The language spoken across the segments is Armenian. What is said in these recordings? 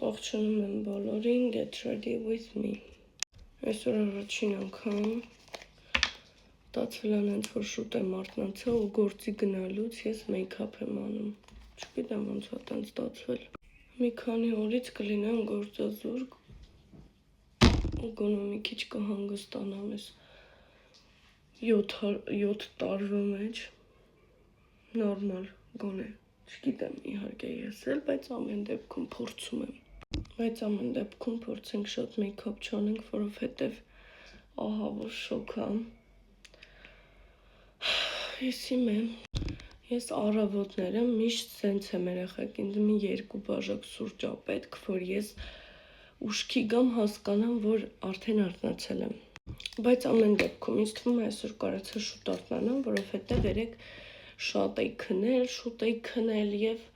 Ողջունում եմ բոլորին, get ready with me։ Այսօր առաջին անգամ ստացվել է որ շուտ եմ արթնացել ու գործի գնալուց ես մեյքափ եմ անում։ Չգիտեմ ոնց է տենց ստացվել։ Մի քանի օրից կլինեմ գործազուրկ ու գոնե մի քիչ կհանգստանամ ես 7 տարվա մեջ։ Նորմալ, գոնե։ Չգիտեմ իհարկե ես էլ, բայց ամեն դեպքում փորձում եմ։ Բայց ամեն դեպքում փորձենք շատ մեյքափ չանենք, որովհետև ահա որ շոկ է։ Ես առավոտները միշտ սենց եմ երեխեքին մի 2 բաժակ սուրճ ա պետք, որ ես ուշքի գամ հասկանամ, որ արդեն արթնացել եմ։ Բայց ամեն դեպքում ինձ թվում է այսօր կարացա շուտ արթնանամ, որովհետև երեք շատ էի քնել եւ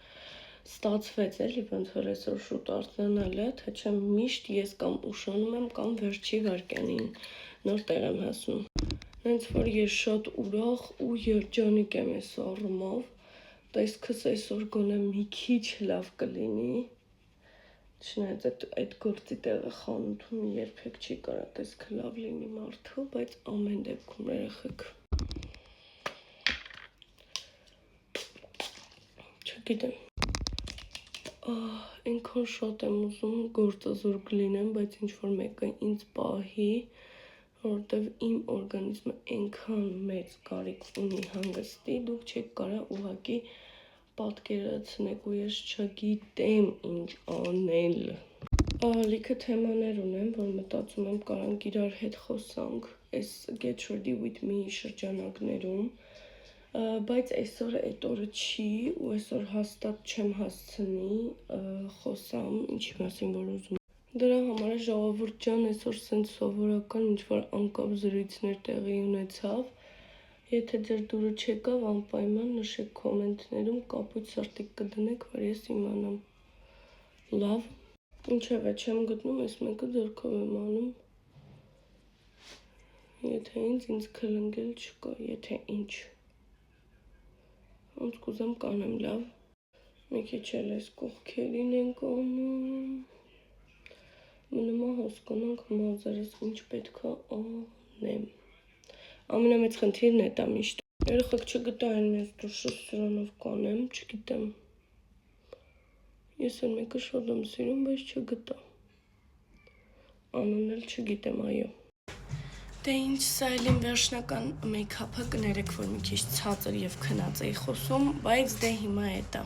ստացվեց էլի ոնց որ այսօր շուտ արթնանալը, թե չէ միշտ ես կամ ուշանում եմ կամ վերջի վայրկյանին նոր տեղ եմ հասնում։ Հենց որ ես շատ ուրախ ու երջանիկ եմ այս առումով, տեսքս այսօր գոնե մի քիչ լավ կլինի։ Չնայած այդ գործի տեղը խանութում երբեք չի կարա տեսքը լավ լինի մարդու, բայց ամեն դեպքում երեխեք չգիտեմ այնքան շատ եմ ուզում գործազուրկ լինեմ, բայց ինչ-որ մեկը ինձ պահի, որովհետև իմ օրգանիզմը այնքան մեծ կարիք ունի հանգստի, դուք չեք կարա ուղղակի պատկերացնեք ու ես չգիտեմ ինչ անել։ Լիքը թեմաներ ունեմ, որ մտածում եմ կարանք իրար հետ խոսանք այս Get Ready With Me շրջանակներում, բայց այսօր այդ օրը չի ու այսօր հաստատ չեմ հասցնի խոսամ, ինչի մասին որ ուզում եմ։ Դրա համար է ժողովուրդ ջան, այսօր սենց սովորական ինչ-որ անկապ զրույցներ տեղի ունեցավ։ Եթե ձեր դուրը չեկավ, անպայման նշեք կոմենտներում, կապույտ սրտիկ կդնեք, որ ես իմանամ։ Լավ։ Ինչևէ, չեմ գտնում, այս մեկը ձեռքով եմ անում։ Եթե ինձ քլնգել չկա, եթե ինչ։ Ոնց կուզեմ կանեմ, լավ։ Մի քիչ էլ այս կողքերին ենք անում։ Մնում է հասկանանք մազերս ինչ պետք է անեմ։ Ամենամեծ խնդիրն է դա միշտ։ Երեխեք չգտա այն մեծ դուշը սրանով կանեմ, չգիտեմ։ Ես էլ մեկը շատ եմ սիրում, բայց չգտա։ Անուն էլ չգիտեմ, այո։ Դե ինչ, սա էլ իմ վերջնական մեյքափը, կներեք, որ մի քիչ ցածր եւ քնած էի խոսում, բայց դե հիմա է դա։